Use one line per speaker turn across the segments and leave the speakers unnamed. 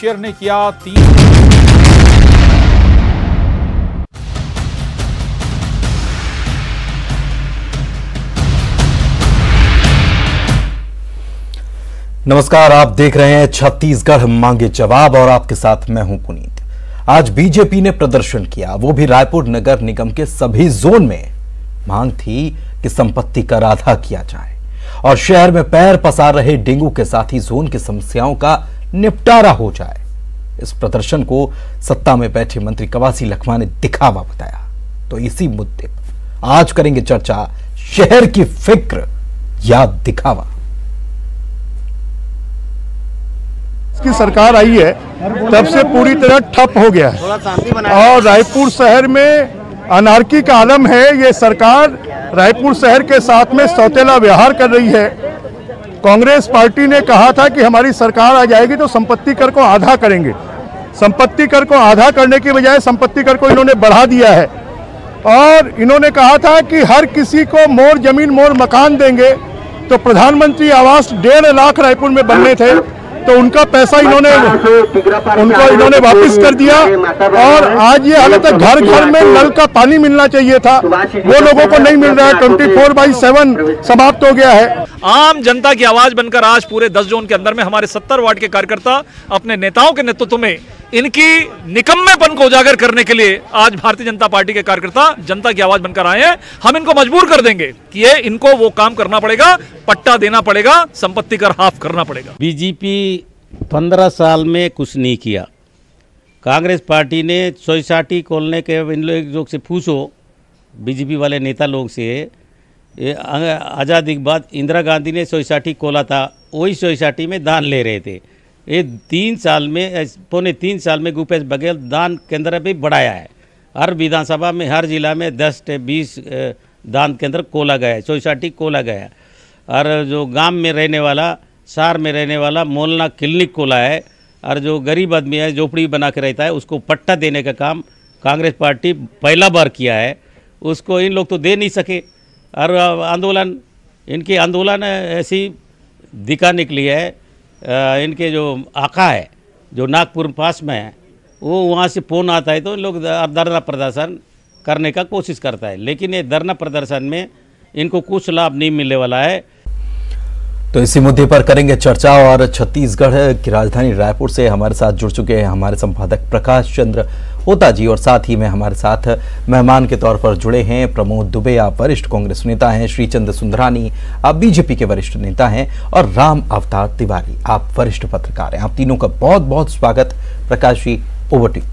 Share ने किया 3।
नमस्कार, आप देख रहे हैं छत्तीसगढ़ मांगे जवाब और आपके साथ मैं हूं पुनीत। आज बीजेपी ने प्रदर्शन किया, वो भी रायपुर नगर निगम के सभी जोन में। मांग थी कि संपत्ति कर आधा किया जाए और शहर में पैर पसार रहे डेंगू के साथ ही जोन की समस्याओं का निपटारा हो जाए। इस प्रदर्शन को सत्ता में बैठे मंत्री कवासी लखमा ने दिखावा बताया। तो इसी मुद्दे पर आज करेंगे चर्चा, शहर की फिक्र या दिखावा।
की सरकार आई है तब से पूरी तरह ठप हो गया है और रायपुर शहर में अनार्की का आलम है। ये सरकार रायपुर शहर के साथ में सौतेला व्यवहार कर रही है। कांग्रेस पार्टी ने कहा था कि हमारी सरकार आ जाएगी तो संपत्ति कर को आधा करेंगे। संपत्ति कर को आधा करने की बजाय संपत्ति कर को इन्होंने बढ़ा दिया है और इन्होंने कहा था कि हर किसी को मोर जमीन मोर मकान देंगे। तो प्रधानमंत्री आवास 1.5 लाख रायपुर में बनने थे तो उनका पैसा इन्होंने वापस कर दिया और आज ये हालत है। घर घर में नल का पानी मिलना चाहिए था, वो लोगों को नहीं मिल रहा है। 24/7 समाप्त हो गया है।
आम जनता की आवाज बनकर आज पूरे 10 जोन के अंदर में हमारे 70 वार्ड के कार्यकर्ता अपने नेताओं के नेतृत्व में इनकी निकम्मेपन को उजागर करने के लिए आज भारतीय जनता पार्टी के कार्यकर्ता जनता की आवाज बनकर आए हैं। हम इनको मजबूर कर देंगे कि ये इनको वो काम करना पड़ेगा, पट्टा देना पड़ेगा, संपत्ति कर हाफ करना पड़ेगा।
बीजेपी 15 साल में कुछ नहीं किया। कांग्रेस पार्टी ने सोसाइटी खोलने के इन लोग से पूछो, बीजेपी वाले नेता लोग से, आज़ादी के बाद इंदिरा गांधी ने सोसाइटी खोला था, वही सोसाइटी में दान ले रहे थे। ये 3 साल में, पौने 3 साल में भूपेश बघेल दान केंद्र भी बढ़ाया है। हर विधानसभा में, हर जिला में 10 से 20 दान केंद्र खोला गया है, सोसाइटी खोला गया है। और जो गांव में रहने वाला, शहर में रहने वाला मोहल्ला क्लिनिक खोला है। और जो गरीब आदमी है, झोपड़ी बना के रहता है, उसको पट्टा देने का काम कांग्रेस पार्टी पहला बार किया है। उसको इन लोग तो दे नहीं सके। और आंदोलन, इनकी आंदोलन ऐसी दिखा निकली है। इनके जो आका है, जो नागपुर पास में है, वो वहाँ से फोन आता है तो लोग धरना प्रदर्शन करने का कोशिश करता है। लेकिन ये धरना प्रदर्शन में इनको कुछ लाभ नहीं मिलने वाला है।
तो इसी मुद्दे पर करेंगे चर्चा और छत्तीसगढ़ की राजधानी रायपुर से हमारे साथ जुड़ चुके हैं हमारे संपादक प्रकाश चंद्र होता जी और साथ ही में हमारे साथ मेहमान के तौर पर जुड़े हैं प्रमोद दुबे, आप वरिष्ठ कांग्रेस नेता हैं, श्रीचंद सुंदरानी आप बीजेपी के वरिष्ठ नेता हैं और राम अवतार तिवारी आप वरिष्ठ पत्रकार हैं। आप तीनों का बहुत बहुत स्वागत। Prakash ji, over to you.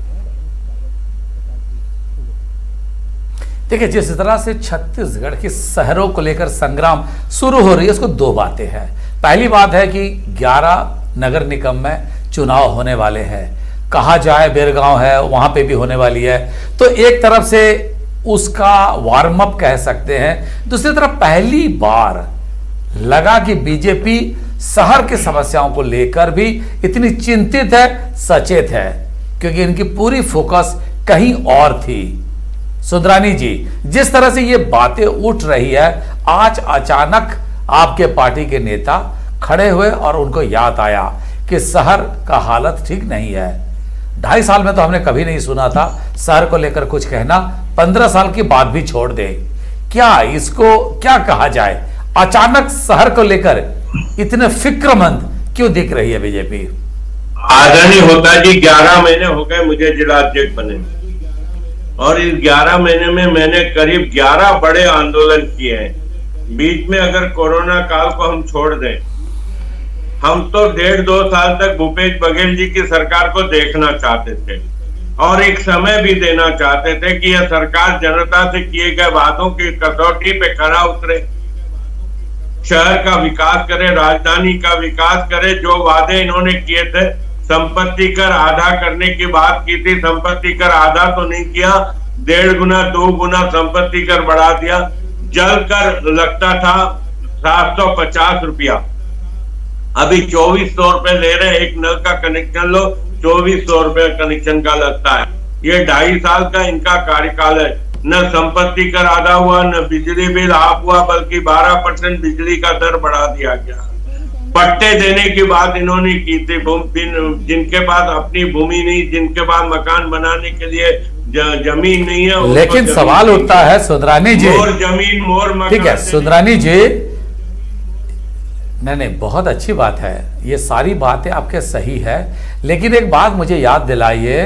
देखिए, जिस तरह से छत्तीसगढ़ के शहरों को लेकर संग्राम शुरू हो रही है, उसको 2 बातें हैं। पहली बात है कि 11 नगर निगम में चुनाव होने वाले हैं। कहा जाए बेरगांव है, वहां पे भी होने वाली है, तो एक तरफ से उसका वार्म अप कह सकते हैं। दूसरी तरफ पहली बार लगा कि बीजेपी शहर की समस्याओं को लेकर भी इतनी चिंतित है, सचेत है, क्योंकि इनकी पूरी फोकस कहीं और थी। सुंदरानी जी, जिस तरह से ये बातें उठ रही है, आज अचानक आपके पार्टी के नेता खड़े हुए और उनको याद आया कि शहर का हालत ठीक नहीं है। 2.5 साल में तो हमने कभी नहीं सुना था शहर को लेकर कुछ कहना। 15 साल की बात भी छोड़ दे, क्या इसको क्या कहा जाए? अचानक शहर को लेकर इतने फिक्रमंद क्यों दिख रही है बीजेपी?
आदरणीय होता जी, 11 महीने हो गए मुझे जिला अध्यक्ष बने और इस 11 महीने में मैंने करीब 11 बड़े आंदोलन किए हैं। बीच में अगर कोरोना काल को हम छोड़ दें, हम तो 1.5-2 साल तक भूपेश बघेल जी की सरकार को देखना चाहते थे और एक समय भी देना चाहते थे कि यह सरकार जनता से किए गए वादों की कसौटी पे खरा उतरे, शहर का विकास करे, राजधानी का विकास करे। जो वादे इन्होंने किए थे, संपत्ति कर आधा करने की बात की थी, संपत्ति कर आधा तो नहीं किया, 1.5 गुना 2 गुना संपत्ति कर बढ़ा दिया। जल कर लगता था 750 रुपया, अभी 2400 रुपए ले रहे। एक नल का कनेक्शन लो, 2400 रुपए कनेक्शन का लगता है। ये 2.5 साल का इनका कार्यकाल है। न संपत्ति कर आधा हुआ, न बिजली बिल हाफ हुआ, बल्कि 12% बिजली का दर बढ़ा दिया गया। पट्टे देने की बात इन्होंने की थी। जिनके पास अपनी भूमि नहीं, जिनके पास मकान बनाने के लिए जमीन नहीं है,
लेकिन सवाल उठता है सुंदरानी जी,
मोर जमीन मोर मकान।
ठीक है सुंदरानी जी, नहीं बहुत अच्छी बात है, ये सारी बातें आपके सही है, लेकिन एक बात मुझे याद दिलाइए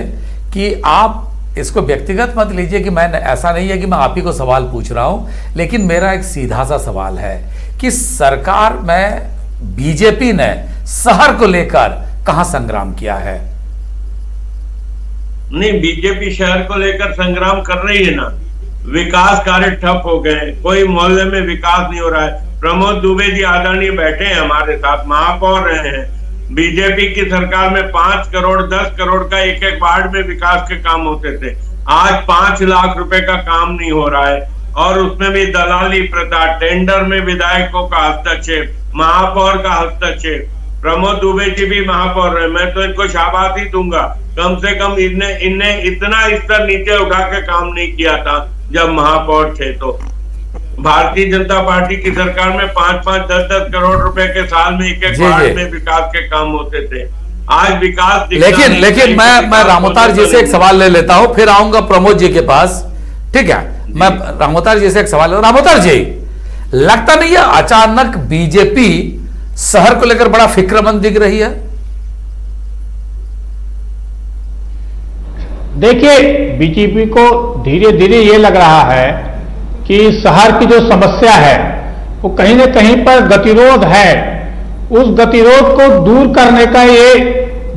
कि आप इसको व्यक्तिगत मत लीजिए कि मैं, ऐसा नहीं है कि मैं आप ही को सवाल पूछ रहा हूं, लेकिन मेरा एक सीधा सा सवाल है कि सरकार में बीजेपी ने शहर को लेकर कहां संग्राम किया है?
नहीं, बीजेपी शहर को लेकर संग्राम कर रही है ना। विकास कार्य ठप हो गए, कोई मोहल्ले में विकास नहीं हो रहा है। प्रमोद दुबे जी आदरणीय बैठे हैं हमारे साथ, महापौर रहे हैं। बीजेपी की सरकार में 5 करोड़ 10 करोड़ का एक वार्ड में विकास के काम होते थे। आज 5 लाख रुपए का काम नहीं हो रहा है, और उसमें भी दलाली प्रथा, टेंडर में विधायकों का हस्तक्षेप, महापौर का हस्तक्षेप। प्रमोद दुबे जी भी महापौर रहे, मैं तो इनको शाबाशी दूंगा, कम से कम इनने इतना स्तर नीचे उठा के काम नहीं किया था जब महापौर थे। तो भारतीय जनता पार्टी की सरकार में 5-5 10-10 करोड़ रुपए के साल में एक वार्ड में विकास के काम होते थे। आज विकास,
लेकिन मैं रामोतार जी से एक सवाल ले लेता हूं, फिर आऊंगा प्रमोद जी के पास, ठीक है? मैं रामोतार जी से एक सवाल, रामोतार जी, लगता नहीं है अचानक बीजेपी शहर को लेकर बड़ा फिक्रमंद दिख रही है?
देखिए, बीजेपी को धीरे धीरे ये लग रहा है कि शहर की जो समस्या है वो कहीं न कहीं पर गतिरोध है। उस गतिरोध को दूर करने का ये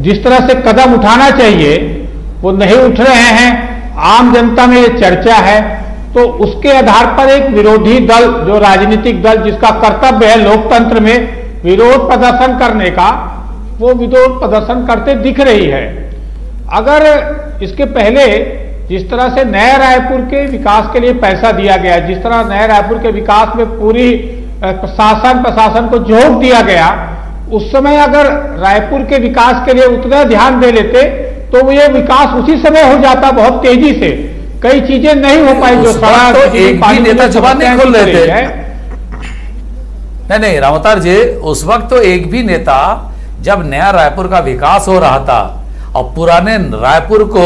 जिस तरह से कदम उठाना चाहिए वो नहीं उठ रहे हैं। आम जनता में ये चर्चा है, तो उसके आधार पर एक विरोधी दल, जो राजनीतिक दल जिसका कर्तव्य है लोकतंत्र में विरोध प्रदर्शन करने का, वो विरोध प्रदर्शन करते दिख रही है। अगर इसके पहले जिस तरह से नया रायपुर के विकास के लिए पैसा दिया गया, जिस तरह नया रायपुर के विकास में पूरी प्रशासन को झोंक दिया गया, उस समय अगर रायपुर के विकास के लिए उतना ध्यान दे लेते तो ये विकास उसी समय हो जाता, बहुत तेजी से। कई चीजें नहीं हो पाई जो सड़क,
तो एक भी नेता जुबान नहीं खोल रहे थे। नहीं रामोतार जी, उस वक्त तो एक भी नेता, जब नया रायपुर का विकास हो रहा था और पुराने रायपुर को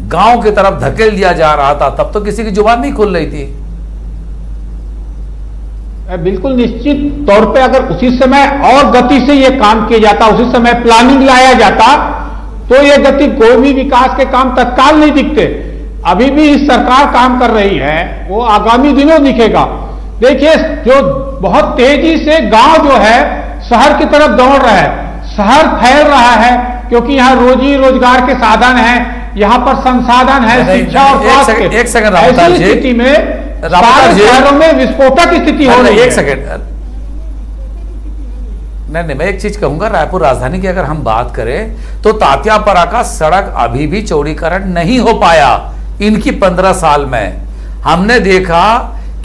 गांव की तरफ धकेल दिया जा रहा था, तब तो किसी की जुबान नहीं खुल रही थी।
बिल्कुल निश्चित तौर पे अगर उसी समय और गति से ये काम किया जाता, उसी समय प्लानिंग लाया जाता, तो ये गति, कोई भी विकास के काम तत्काल नहीं दिखते। अभी भी इस सरकार काम कर रही है, वो आगामी दिनों दिखेगा। देखिए, जो बहुत तेजी से गांव जो है शहर की तरफ दौड़ रहा है, शहर फैल रहा है, क्योंकि यहाँ रोजी रोजगार के साधन हैं, यहाँ पर संसाधन है, शिक्षा और स्वास्थ्य।
एक सेकंड रामोतार जी,
स्थिति में शहरों में विस्फोटक स्थिति हो रही है।
एक सेकंड, नहीं मैं एक चीज कहूंगा, रायपुर राजधानी की अगर हम बात करें तो तात्यापारा का सड़क अभी भी चौड़ीकरण नहीं हो पाया इनकी 15 साल में। हमने देखा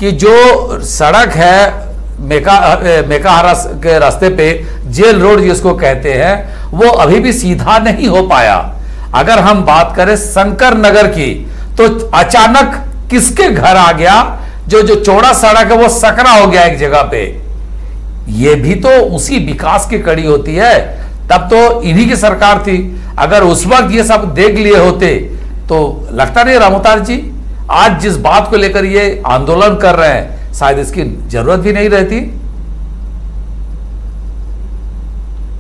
कि जो सड़क है मेकाहारा के रास्ते पे, जेल रोड जिसको कहते हैं, वो अभी भी सीधा नहीं हो पाया। अगर हम बात करें शंकर नगर की, तो अचानक किसके घर आ गया, जो चौड़ा सड़क है वो सकरा हो गया एक जगह पे। ये भी तो उसी विकास की कड़ी होती है। तब तो इन्हीं की सरकार थी, अगर उस वक्त ये सब देख लिए होते तो लगता नहीं रामोतार जी, आज जिस बात को लेकर ये आंदोलन कर रहे हैं, शायद इसकी जरूरत भी नहीं रहती।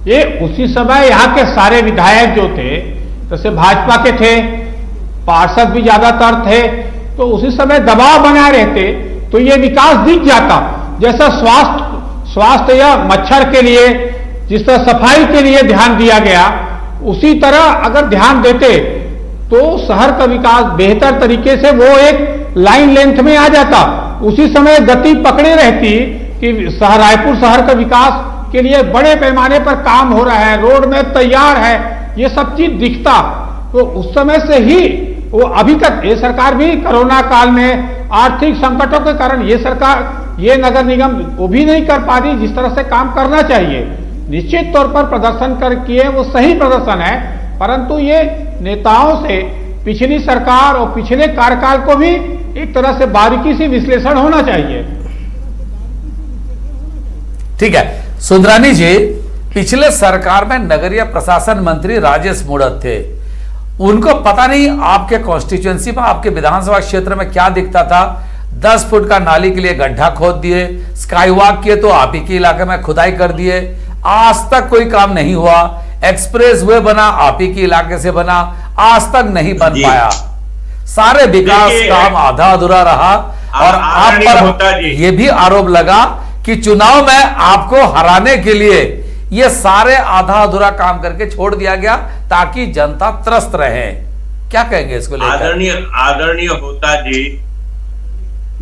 ये उसी समय यहाँ के सारे विधायक जो थे, जैसे भाजपा के थे, पार्षद भी ज्यादातर थे, तो उसी समय दबाव बनाए रहते तो ये विकास दिख जाता। जैसा स्वास्थ्य या मच्छर के लिए जिस तरह सफाई के लिए ध्यान दिया गया, उसी तरह अगर ध्यान देते तो शहर का विकास बेहतर तरीके से वो एक लाइन लेंथ में आ जाता। उसी समय गति पकड़े रहती कि रायपुर शहर का विकास के लिए बड़े पैमाने पर काम हो रहा है, रोड में तैयार है, ये सब चीज दिखता। तो उस समय से ही वो अभी तक ये सरकार भी कोरोना काल में आर्थिक संकटों के कारण ये सरकार, ये नगर निगम वो भी नहीं कर पा रही जिस तरह से काम करना चाहिए। निश्चित तौर पर प्रदर्शन कर किए वो सही प्रदर्शन है, परंतु ये नेताओं से पिछली सरकार और पिछले कार्यकाल को भी एक तरह से बारीकी से विश्लेषण होना चाहिए।
ठीक है सुंदरानी जी, पिछले सरकार में नगरीय प्रशासन मंत्री राजेश मूणत थे, उनको पता नहीं आपके कॉन्स्टिट्यूएंसी में, आपके विधानसभा क्षेत्र में क्या दिखता था। 10 फुट का नाली के लिए गड्ढा खोद दिए, स्काई वॉक किए तो आप ही के इलाके में खुदाई कर दिए, आज तक कोई काम नहीं हुआ। एक्सप्रेस वे बना, आप ही के इलाके से बना, आज तक नहीं बन पाया। सारे विकास काम आधा अधूरा रहा। और आप पर यह भी आरोप लगा कि चुनाव में आपको हराने के लिए ये सारे आधा अधूरा काम करके छोड़ दिया गया ताकि जनता त्रस्त रहे। क्या कहेंगे इसको लेकर?
आदरणीय होता जी,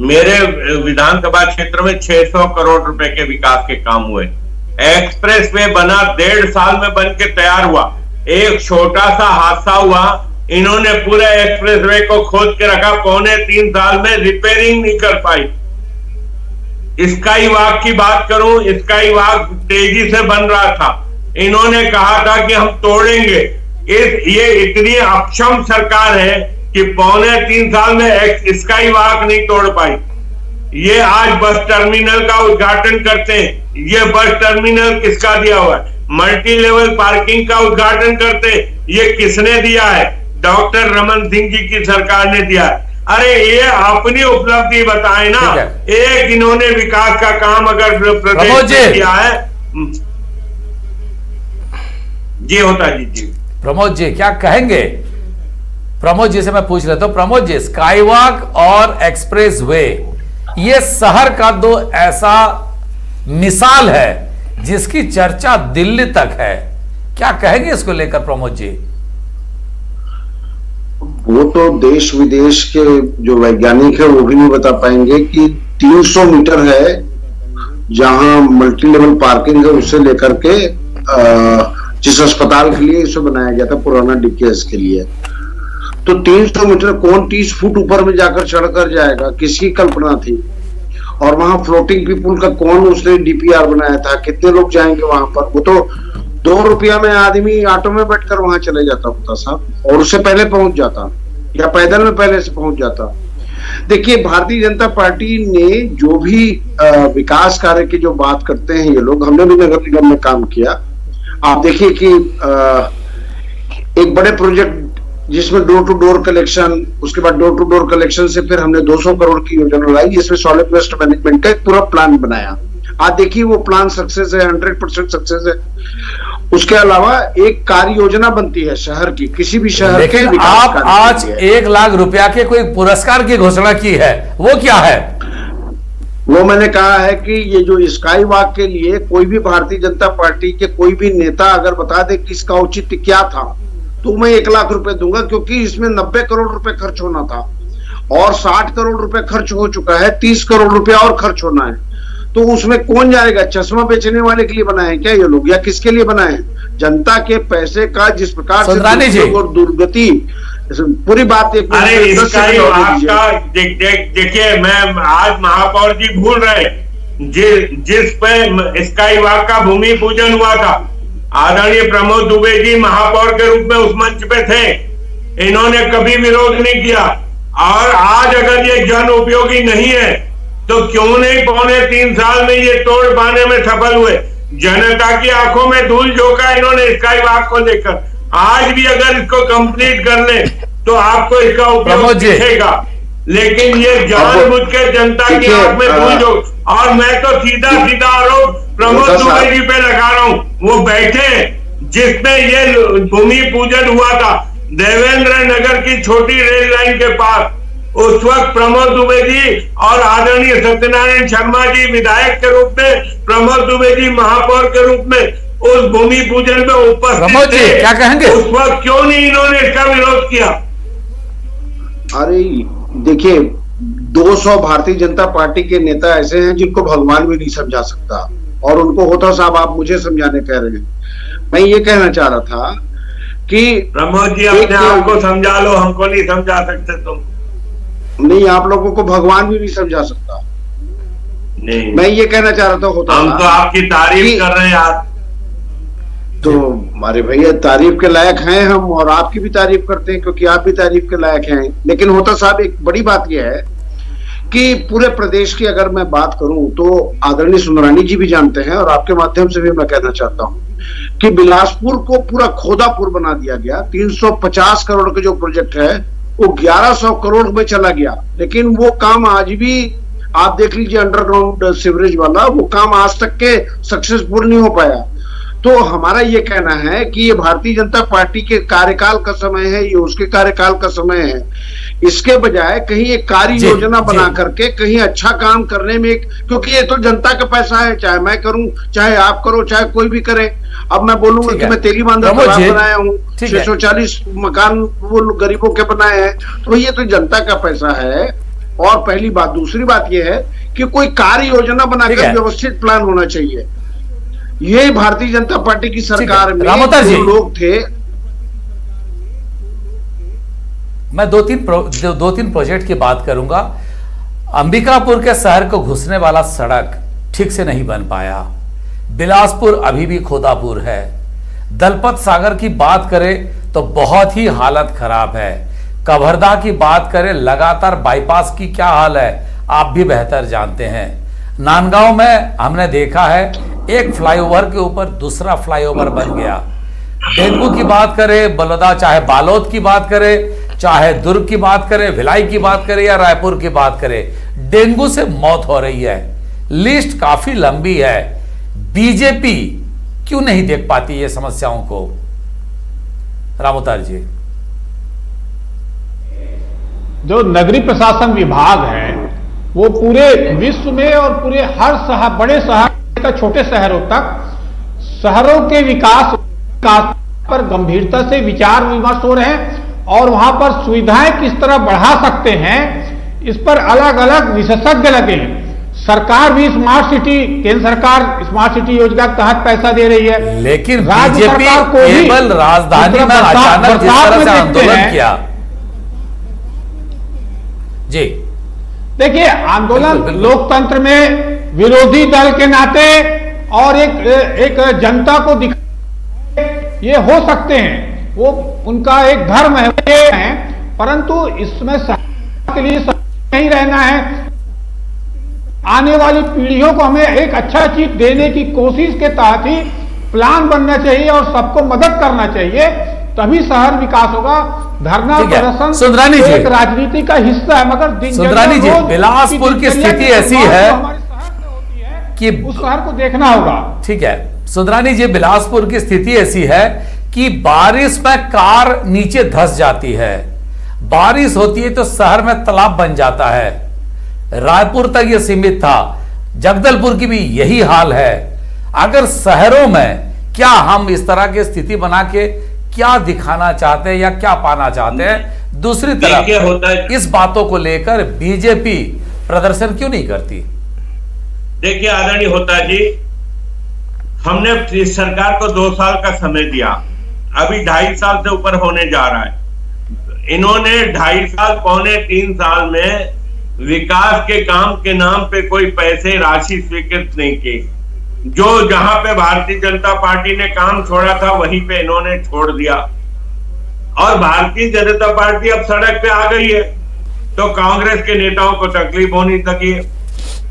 मेरे विधानसभा क्षेत्र में 600 करोड़ रुपए के विकास के काम हुए। एक्सप्रेस वे बना, 1.5 साल में बन के तैयार हुआ। एक छोटा सा हादसा हुआ, इन्होंने पूरे एक्सप्रेस वे को खोद के रखा, 2.25 साल में रिपेयरिंग नहीं कर पाई। स्काई वॉक की बात करूं, स्काई वॉक तेजी से बन रहा था, इन्होंने कहा था कि हम तोड़ेंगे। ये इतनी अक्षम सरकार है कि 2.25 साल में स्काई वॉक नहीं तोड़ पाई। ये आज बस टर्मिनल का उद्घाटन करते हैं, ये बस टर्मिनल किसका दिया हुआ है? मल्टी लेवल पार्किंग का उद्घाटन करते हैं, ये किसने दिया है? डॉक्टर रमन सिंह जी की सरकार ने दिया है। अरे ये अपनी उपलब्धि बताए ना, एक इन्होंने विकास का काम अगर प्रदेश में किया है। जी होता जी।
प्रमोद जी क्या कहेंगे? प्रमोद जी से मैं पूछ लेता हूं। प्रमोद जी, स्काई वॉक और एक्सप्रेस वे ये शहर का दो ऐसा मिसाल है जिसकी चर्चा दिल्ली तक है, क्या कहेंगे इसको लेकर प्रमोद जी?
वो तो देश विदेश के जो वैज्ञानिक है वो भी नहीं बता पाएंगे कि 300 मीटर है जहां मल्टी लेवल पार्किंग है, उससे लेकर के जिस अस्पताल के लिए इसे बनाया गया था पुराना डीकेएस के लिए, तो 300 मीटर कौन 30 फुट ऊपर में जाकर चढ़कर जाएगा? किसकी कल्पना थी? और वहां फ्लोटिंग पीपुल का कौन उसने डीपीआर बनाया था? कितने लोग जाएंगे वहां पर? वो तो 2 रुपया में आदमी ऑटो में बैठकर वहां चले जाता होता साहब, और उससे पहले पहुंच जाता, या पैदल में पहले से पहुंच जाता। देखिए, भारतीय जनता पार्टी ने जो भी विकास कार्य की जो बात करते हैं ये लोग, हमने भी नगर निगम में काम किया। आप देखिए कि एक बड़े प्रोजेक्ट जिसमें डोर टू डोर कलेक्शन, उसके बाद डोर टू डोर कलेक्शन से फिर हमने 200 करोड़ की योजना लाई जिसमें सॉलिड वेस्ट मैनेजमेंट का एक पूरा प्लान बनाया। आज देखिए वो प्लान सक्सेस है, 100% सक्सेस है। उसके अलावा एक कार्य योजना बनती है शहर की, किसी भी शहर के विकास।
आप आज 1 लाख रुपया के कोई पुरस्कार की घोषणा की है, वो क्या है?
वो मैंने कहा है कि ये जो स्काई वॉक के लिए कोई भी भारतीय जनता पार्टी के कोई भी नेता अगर बता दे कि इसका औचित्य क्या था, तो मैं 1 लाख रुपए दूंगा, क्योंकि इसमें 90 करोड़ रुपए खर्च होना था और 60 करोड़ रुपए खर्च हो चुका है, 30 करोड़ रुपया और खर्च होना है। तो उसमें कौन जाएगा? चश्मा बेचने वाले के लिए बनाए हैं क्या ये लोग, या किसके लिए बनाए हैं? जनता के पैसे का जिस प्रकार से और दुर्गति, पूरी बात एक
देखिए, मैं आज महापौर जी भूल रहे, जिस पे स्काई वॉक का भूमि पूजन हुआ था, आदरणीय प्रमोद दुबे जी महापौर के रूप में उस मंच पे थे, इन्होंने कभी विरोध नहीं किया। और आज अगर ये जन उपयोगी नहीं है तो क्यों नहीं 2.25 साल में ये तोड़ पाने में सफल हुए? जनता की आंखों में धूल झोंका इन्होंने स्काई वॉक को लेकर। आज भी अगर इसको कंप्लीट कर ले तो आपको इसका उपयोग दिखेगा, लेकिन ये जानबूझ के जनता की आंख में धूल झोंक। और मैं तो सीधा आरोप प्रमोद दुबे जी पे लगा रहा हूँ, वो बैठे जिसमें ये भूमि पूजन हुआ था देवेंद्र नगर की छोटी रेल लाइन के पास, उस वक्त प्रमोद दुबे जी और आदरणीय सत्यनारायण शर्मा जी विधायक के रूप में, प्रमोद दुबे जी महापौर के रूप में उस भूमि पूजन में उपस्थित थे।
क्या कहेंगे?
उस वक्त क्यों नहीं इन्होंने इसका विरोध किया?
अरे देखिए, 200 भारतीय जनता पार्टी के नेता ऐसे हैं जिनको भगवान भी नहीं समझा सकता, और उनको होता साहब आप मुझे समझाने कह रहे हैं। मैं ये कहना चाह रहा था कि
प्रमोद जी अपने आप को समझा लो, हमको नहीं समझा सकते तुम।
नहीं, आप लोगों को भगवान भी नहीं समझा सकता।
नहीं,
मैं ये कहना चाह रहा था, होता
हम तो आपकी तारीफ कर रहे हैं आप।
तो हमारे भैया तारीफ के लायक हैं हम, और आपकी भी तारीफ करते हैं क्योंकि आप भी तारीफ के लायक हैं। लेकिन होता साहब एक बड़ी बात यह है कि पूरे प्रदेश की अगर मैं बात करूं तो आदरणीय सुंदरानी जी भी जानते हैं और आपके माध्यम से भी मैं कहना चाहता हूं कि बिलासपुर को पूरा खोदापुर बना दिया गया। 350 करोड़ का जो प्रोजेक्ट है वो 1100 करोड़ में चला गया, लेकिन वो काम आज भी आप देख लीजिए, अंडरग्राउंड सीवरेज वाला वो काम आज तक के सक्सेसफुल नहीं हो पाया। तो हमारा ये कहना है कि ये भारतीय जनता पार्टी के कार्यकाल का समय है, ये उसके कार्यकाल का समय है। इसके बजाय कहीं एक कार्य योजना बना करके कहीं अच्छा काम करने में, क्योंकि ये तो जनता का पैसा है, चाहे मैं करूं, चाहे आप करो, चाहे कोई भी करे। अब मैं बोलूंगा कि मैं तेली बांधा बनाया हूँ, 640 मकान वो गरीबों के बनाए हैं, तो ये तो जनता का पैसा है। और पहली बात, दूसरी बात यह है कि कोई कार्य योजना बनाकर व्यवस्थित प्लान होना चाहिए। ये भारतीय जनता पार्टी की सरकार में जो लोग थे,
मैं दो तीन प्रोजेक्ट की बात करूंगा। अंबिकापुर के शहर को घुसने वाला सड़क ठीक से नहीं बन पाया। बिलासपुर अभी भी खोदापुर है। दलपत सागर की बात करें तो बहुत ही हालत खराब है। कवर्धा की बात करें, लगातार बाईपास की क्या हाल है आप भी बेहतर जानते हैं। नांदगांव में हमने देखा है एक फ्लाईओवर के ऊपर दूसरा फ्लाईओवर बन गया। डेंगू की बात करें, बलौदा, चाहे बालोद की बात करें, चाहे दुर्ग की बात करें, भिलाई की बात करें या रायपुर की बात करें, डेंगू से मौत हो रही है। लिस्ट काफी लंबी है। बीजेपी क्यों नहीं देख पाती ये समस्याओं को? रामोतार जी,
जो नगरीय प्रशासन विभाग है वो पूरे विश्व में और पूरे हर शहर, बड़े शहर का छोटे शहरों तक, शहरों के विकास पर गंभीरता से विचार विमर्श हो रहे हैं और वहां पर सुविधाएं किस तरह बढ़ा सकते हैं, इस पर अलग अलग विशेषज्ञ लगे हैं। सरकार भी स्मार्ट सिटी, केंद्र सरकार स्मार्ट सिटी योजना के तहत पैसा दे रही है,
लेकिन राज्य सरकार को केवल राजधानी में अचानक जिस तरह से आंदोलन किया। जी
देखिए, आंदोलन लोकतंत्र में विरोधी दल के नाते और एक जनता को दिखा, ये हो सकते हैं, वो उनका एक धर्म है, परंतु इसमें के लिए नहीं रहना है। आने वाली पीढ़ियों को हमें एक अच्छा चीज देने की कोशिश के तहत ही प्लान बनना चाहिए और सबको मदद करना चाहिए, तभी शहर विकास होगा। धरना प्रदर्शन
सुंदरानी जी
एक राजनीति का हिस्सा है, मगर
सुंदरानी जी, बिलासपुर की स्थिति ऐसी है कि
उस शहर को देखना होगा।
ठीक है सुंदरानी जी, बिलासपुर की स्थिति ऐसी है कि बारिश में कार नीचे धंस जाती है, बारिश होती है तो शहर में तालाब बन जाता है। रायपुर तक यह सीमित था, जगदलपुर की भी यही हाल है। अगर शहरों में क्या हम इस तरह की स्थिति बना के क्या दिखाना चाहते हैं या क्या पाना चाहते हैं? दूसरी तरफ इस बातों को लेकर बीजेपी प्रदर्शन क्यों नहीं करती?
देखिए आदरणीय होता जी, हमने सरकार को 2 साल का समय दिया, अभी 2.5 साल से ऊपर होने जा रहा है। इन्होंने 2.5 साल, पौने 3 साल में विकास के काम के नाम पे कोई पैसे राशि स्वीकृत नहीं की। जो जहां पे भारतीय जनता पार्टी ने काम छोड़ा था वहीं पे इन्होंने छोड़ दिया, और भारतीय जनता पार्टी अब सड़क पे आ गई है तो कांग्रेस के नेताओं को तकलीफ होनी लगी है।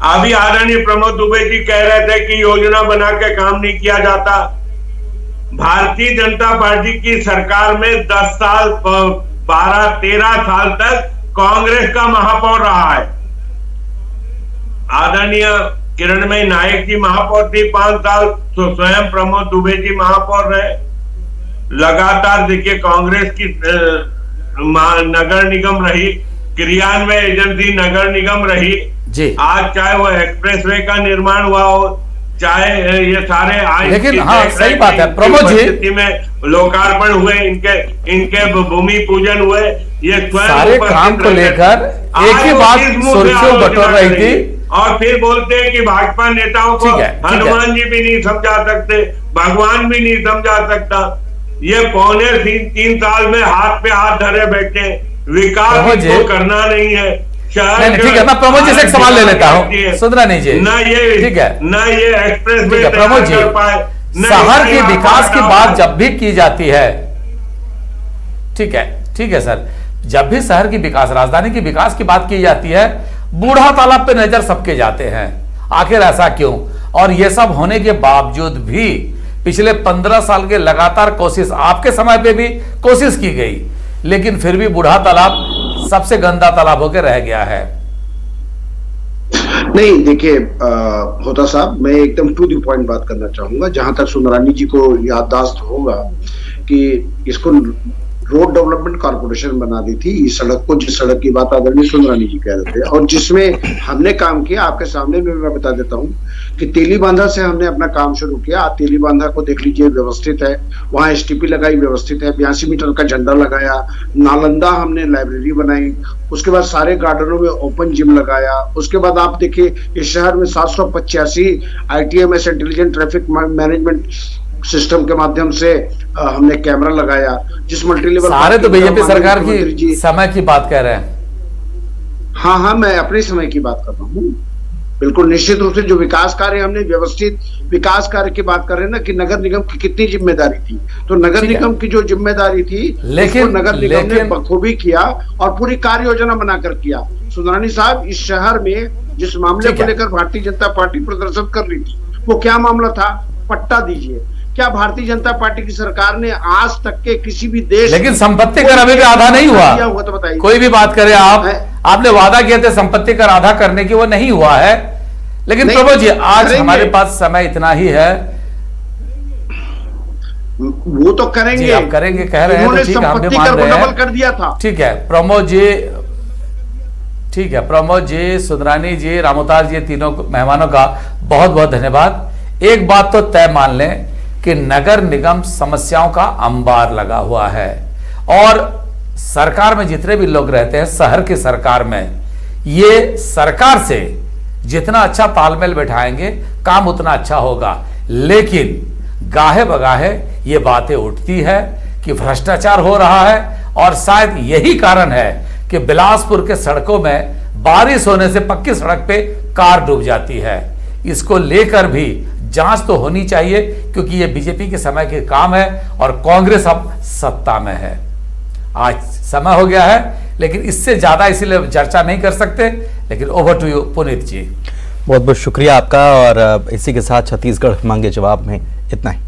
अभी आदरणीय प्रमोद दुबे जी कह रहे थे कि योजना बना के काम नहीं किया जाता। भारतीय जनता पार्टी की सरकार में 10 साल, 12-13 साल तक कांग्रेस का महापौर रहा है। आदरणीय किरणमयी नायक जी महापौर थी 5 साल, तो स्वयं प्रमोद दुबे जी महापौर रहे। लगातार देखिए कांग्रेस की नगर निगम रही, क्रियान्वय एजेंसी नगर निगम रही
जी।
आज चाहे वो एक्सप्रेसवे का निर्माण हुआ हो, चाहे ये सारे
लेकिन हाँ सही बात है प्रमोद जी,
में लोकार्पण हुए, इनके भूमि पूजन हुए, ये
सारे काम को लेकर एक ही बात सुर्खियों बटोर रही थी।
और फिर बोलते हैं कि भाजपा नेताओं को हनुमान जी भी नहीं समझा सकते, भगवान भी नहीं समझा सकता। ये पौने 3 साल में हाथ पे हाथ धरे बैठे, विकास को करना नहीं है।
ठीक है, मैं प्रमोद जी से एक सवाल ले लेता हूँ। सुंदरानी जी,
ना ये
ठीक है,
ना ये एक्सप्रेस वे
प्रमोद जी, शहर के विकास की बात जब भी की जाती है, ठीक है सर, जब भी शहर की विकास, राजधानी की विकास की बात की जाती है, बूढ़ा तालाब पे नजर सबके जाते हैं, आखिर ऐसा क्यों? और यह सब होने के बावजूद भी पिछले 15 साल के लगातार कोशिश, आपके समय पे भी कोशिश की गई, लेकिन फिर भी बूढ़ा तालाब सबसे गंदा तालाब होकर रह गया है।
नहीं, देखिए होता साहब, मैं एकदम टू द पॉइंट बात करना चाहूंगा। जहां तक सुंदरानी जी को याददाश्त होगा कि इसको रोड डेवलपमेंट कॉर्पोरेशन बना दी थी, इस सड़क को, जिस सड़क की बात आदरणीय सुंदरानी जी कह रहे थे, और जिसमें हमने काम किया, आपके सामने में मैं बता देता हूं कि तेली बांधा से हमने अपना काम शुरू किया। तेली बांधा को देख लीजिए, व्यवस्थित है, वहां एसटीपी लगाई, व्यवस्थित है, 82 मीटर का झंडा लगाया। नालंदा हमने लाइब्रेरी बनाई, उसके बाद सारे गार्डनों में ओपन जिम लगाया। उसके बाद आप देखिए इस शहर में 785 ITMS intelligent traffic management system के माध्यम से हमने कैमरा लगाया, जिस मल्टी लेवल,
सारे तो बीजेपी सरकार की समय की बात कह रहे हैं।
हाँ, मैं अपने समय की बात कर रहा हूँ। बिल्कुल निश्चित रूप से जो विकास कार्य हमने, व्यवस्थित विकास कार्य की बात कर रहे हैं ना, कि नगर निगम की कितनी जिम्मेदारी थी, तो नगर निगम की जो जिम्मेदारी थी, लेकिन नगर निगम ने बखूबी किया और पूरी कार्य योजना बनाकर किया। सुंदरानी साहब, इस शहर में जिस मामले को लेकर भारतीय जनता पार्टी प्रदर्शन कर रही थी, वो क्या मामला था? पट्टा दीजिए। क्या भारतीय जनता पार्टी की सरकार ने आज तक के किसी भी देश,
लेकिन संपत्ति कर अभी भी आधा नहीं हुआ,
तो बताइए।
कोई भी बात करे आप, आपने वादा किया था संपत्ति कर आधा करने की, वो नहीं हुआ है। लेकिन प्रभु जी, आज हमारे पास समय इतना ही है,
वो तो करेंगे,
आप करेंगे कह रहे हैं, तो ठीक है, हम भी मान रहे हैं,
कर दिया था।
ठीक है प्रमोद जी, ठीक है प्रमोद जी, सुंदरानी जी, रामोतार जी, तीनों मेहमानों का बहुत बहुत धन्यवाद। एक बात तो तय मान लें कि नगर निगम समस्याओं का अंबार लगा हुआ है, और सरकार में जितने भी लोग रहते हैं, शहर की सरकार में, ये सरकार से जितना अच्छा तालमेल बैठाएंगे काम उतना अच्छा होगा। लेकिन गाहे बगाहे ये बातें उठती है कि भ्रष्टाचार हो रहा है, और शायद यही कारण है कि बिलासपुर के सड़कों में बारिश होने से पक्की सड़क पे कार डूब जाती है। इसको लेकर भी जांच तो होनी चाहिए, क्योंकि ये बीजेपी के समय के काम है और कांग्रेस अब सत्ता में है। आज समय हो गया है, लेकिन इससे ज्यादा इसीलिए चर्चा नहीं कर सकते। लेकिन ओवर टू यू पुनीत जी।
बहुत बहुत शुक्रिया आपका, और इसी के साथ छत्तीसगढ़ मांगे जवाब में इतना ही।